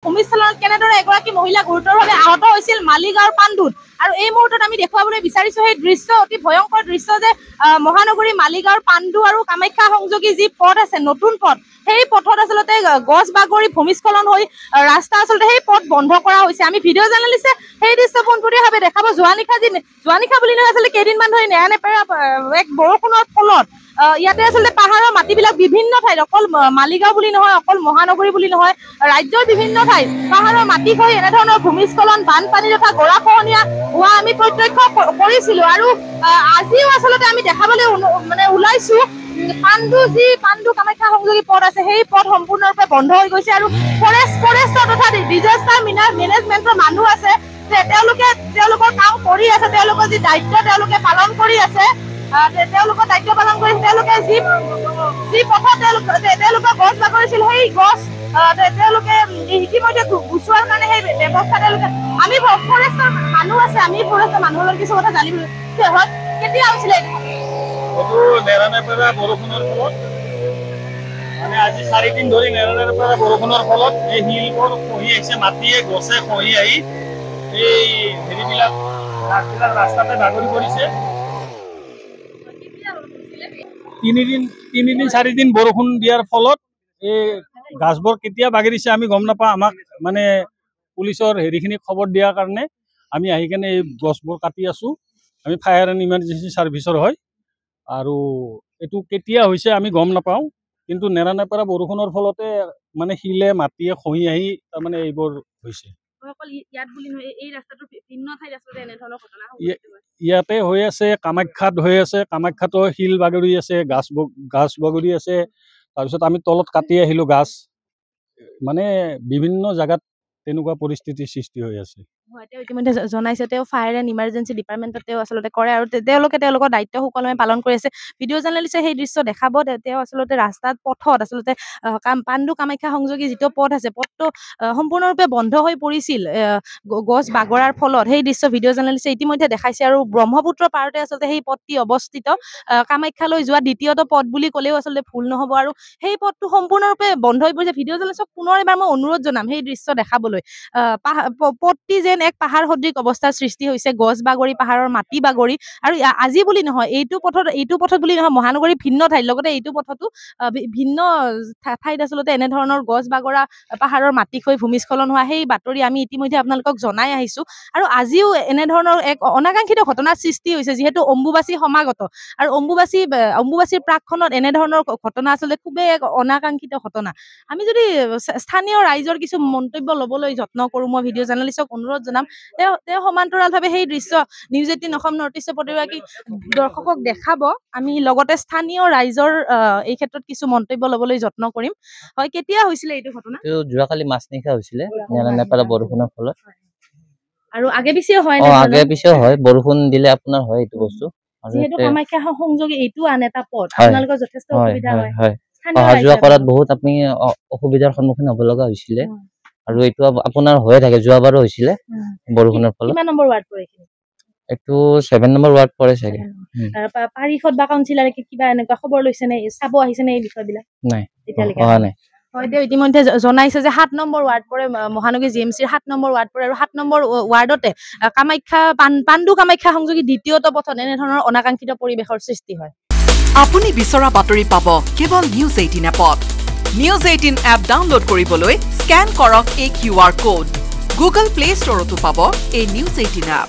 ভূমিস্খলনত কেনেদৰে এগৰাকী মহিলা গুৰুতৰভাৱে আহত হৈছিল মালিগাঁৱৰ পাণ্ডুত। আৰু এই মুহূৰ্তত আমি দেখুৱাবলৈ বিচাৰিছো সেই দৃশ্য, অতি ভয়ংকৰ দৃশ্য যে মহানগৰী মালিগাঁৱৰ পাণ্ডু আৰু কামাখ্যা সংযোগী যি পথ আছে, নতুন পথ, সেই পথত আচলতে গছ বাগৰি ভূমিস্খলন হৈ ৰাস্তা আচলতে সেই পথ বন্ধ কৰা হৈছে। আমি ভিডিঅ' জাৰ্নেলিষ্টে সেই দৃশ্য পোনপটীয়াভাৱে দেখাব। যোৱা নিশা বুলি নহয়, আচলতে কেইদিনমান ধৰি নেৰানেপেৰা এক বৰষুণৰ ফলত ইয়াতে আচলতে পাহাৰৰ মাটিবিলাক বিভিন্ন ঠাইত, অকল মালিগাঁও বুলি নহয়, অকল মহানগৰী বুলি নহয়, ৰাজ্যৰ বিভিন্ন ঠাইত পাহাৰৰ মাটি হৈ এনেধৰণৰ ভূমিস্খলন, বানপানী তথা গৰাখহনীয়া হোৱা আমি প্ৰত্যক্ষ কৰিছিলো। আৰু আজিও আচলতে আমি দেখাবলৈ ওলাইছো পাণ্ডু কামাখ্যা সংযোগী পথ আছে, সেই পথ সম্পূৰ্ণৰূপে বন্ধ হৈ গৈছে। আৰু ফৰেষ্টৰ তথা ডিজাষ্টাৰ মেনেজমেণ্টৰ মানুহ আছে, তেওঁলোকৰ কাম কৰি আছে, তেওঁলোকৰ যি দায়িত্ব তেওঁলোকে পালন কৰি আছে, তেওঁলোকৰ দায়িত্ব পালন কৰিছে। তেওঁলোকে যি পথত তেওঁলোকে গছ বাগৰিছিল, সেই গছ তেওঁলোকে ইতিমধ্যে গুচোৱাৰ কাৰণে সেই ব্যৱস্থা তেওঁলোকে, আমি ফৰেষ্টৰ মানুহ আছে, আমি ফৰেষ্টৰ মানুহৰ কিছু কথা জানিবলৈ হয়। কেতিয়া হৈছিলে এইটো নেৰানেপেৰা বৰষুণৰ ফলত, মানে আজি 4 দিন ধৰি নেৰানেপেৰা বৰষুণৰ ফলত এই শিলবোৰ খহি আহিছে, মাটিয়ে গছে খহি আহি এই হেৰিবিলাক ৰাস্তাতে বাগৰি পৰিছে। 3 দিন বৰষুণ দিয়াৰ ফলত এই গাছবোৰ কেতিয়া বাগৰিছে আমি গম নাপাওঁ। আমাক মানে পুলিচৰ হেৰিখিনি খবৰ দিয়াৰ কাৰণে আমি আহি কেনে এই গছবোৰ কাটি আছো। আমি ফায়াৰ এণ্ড ইমাৰ্জেঞ্চি ছাৰ্ভিচৰ হয়, আৰু এইটো কেতিয়া হৈছে আমি গম নাপাওঁ। কিন্তু নেৰানেপেৰা বৰষুণৰ ফলতে মানে শিলে মাটিয়ে খহি আহি তাৰমানে এইবোৰ হৈছে। ইয়াতে হৈ আছে, কামাখ্যাত হৈ আছে, কামাখ্যাতো শিল বাগৰি আছে, গাছ বাগৰি আছে। তাৰপিছত আমি তলত কাটি আহিলো গাছ, মানে বিভিন্ন জাগাত তেনেকুৱা পৰিস্থিতিৰ সৃষ্টি হৈ আছে। তেওঁ ইতিমধ্যে জনাইছে, তেওঁ ফায়াৰ এণ্ড ইমাৰ্জেঞ্চি ডিপাৰ্টমেণ্টত তেওঁ আচলতে কৰে আৰু তেওঁলোকৰ দায়িত্ব সুকলমে পালন কৰি আছে। ভিডিঅ' জাৰ্নেলিষ্টে সেই দৃশ্য দেখাব। তেওঁ আচলতে ৰাস্তাত পথত আচলতে পাণ্ডু কামাখ্যা সংযোগী যিটো পথ আছে, পথটো সম্পূৰ্ণৰূপে বন্ধ হৈ পৰিছিল গছ বাগৰাৰ ফলত। সেই দৃশ্য ভিডিঅ' জাৰ্নেলিষ্টে ইতিমধ্যে দেখাইছে। আৰু ব্ৰহ্মপুত্ৰ পাৰতে আচলতে সেই পথটি অৱস্থিত, কামাখ্যালৈ যোৱা দ্বিতীয়টো পথ বুলি ক'লেও আচলতে ভুল নহ'ব। আৰু সেই পথটো সম্পূৰ্ণৰূপে বন্ধ হৈ পৰিছে। ভিডিঅ' জাৰ্নেলিষ্টক পুনৰ এবাৰ মই অনুৰোধ জনাম সেই দৃশ্য দেখাবলৈ। পথটি যেন এক পাহাৰ সদৃশ অৱস্থাৰ সৃষ্টি হৈছে, গছ বাগৰি, পাহাৰৰ মাটি বাগৰি। আৰু আজি বুলি নহয়, এইটো পথত বুলি নহয়, মহানগৰীৰ ভিন্ন ঠাইত, লগতে এইটো পথতো ভিন্ন ঠাইত আচলতে এনেধৰণৰ গছ বাগৰা, পাহাৰৰ মাটি হৈ ভূমিস্খলন হোৱা সেই বাতৰি আমি ইতিমধ্যে আপোনালোকক জনাই আহিছো। আৰু আজিও এনেধৰণৰ এক অনাকাংক্ষিত ঘটনাৰ সৃষ্টি হৈছে, যিহেতু অম্বুবাচী সমাগত। আৰু অম্বুবাচীৰ প্ৰাকখনত এনেধৰণৰ ঘটনা আচলতে খুবেই এক অনাকাংক্ষিত ঘটনা। আমি যদি স্থানীয় ৰাইজৰ কিছু মন্তব্য ল'বলৈ যত্ন কৰো, মই ভিডিঅ' জাৰ্নেলিষ্টক অনুৰোধ জনাম তেওঁ সমান্তৰালভাৱে সেই দৃশ্য নিউজ 18 অসম নৰ্থ ইষ্টৰ প্ৰতিগৰাকী দৰ্শকক দেখাব। আমি লগতে স্থানীয় ৰাইজৰ এই ক্ষেত্ৰত কিছু মন্তব্য ল'বলৈ যত্ন কৰিম। হয়, কেতিয়া হৈছিলে এইটো ঘটনা? যোৱাকালি মাজনিশা হৈছিলে নেৰানেপেৰা বৰষুণৰ ফলত। আৰু আগে পিছেও হয় বৰষুণ দিলে আপোনাৰ হয় এইটো বস্তু। যিহেতু কামাখ্যা সংযোগী এইটো আন এটা পথ, আপোনালোকৰ যথেষ্ট অসুবিধা হয়। অহা যোৱা কৰাত বহুত আপুনি অসুবিধাৰ সন্মুখীন হ'ব লগা হৈছিলে। আৰু এইটো আপোনাৰ হৈয়ে থাকে, যোৱাবাৰো হৈছিলে বৰষুণৰ ফলত। কিমান নম্বৰ ৱাৰ্ড পৰে এইখিনি? এইটো 7 নম্বৰ ৱাৰ্ড পৰে চাগে। পাৰিষদ বা কাউন্সিলৰে কিবা এনেকুৱা খবৰ লৈছে নে, চাব আহিছে নে এই বিষয়বিলাক? নাই, এতিয়ালৈকে অহা নাই। হয়, তেওঁ ইতিমধ্যে জনাইছে যে 7 নম্বৰ ৱাৰ্ড পৰে, মহানগৰী জিএমচিৰ 7 নম্বৰ ৱাৰ্ড পৰে। আৰু 7 নম্বৰ ৱাৰ্ডতে পাণ্ডু কামাখ্যা সংযোগী দ্বিতীয়টো পথত এনেধৰণৰ অনাকাংক্ষিত পৰিৱেশৰ সৃষ্টি হয়। আপুনি বিচৰা বাতৰি পাব কেৱল নিউজ 18 এপত। নিউজ 18 এপ ডাউনলোড কৰিবলৈ স্কেন কৰক এই QR কোড। গুগল প্লে ষ্টৰতো পাব এই নিউজ 18 এপ।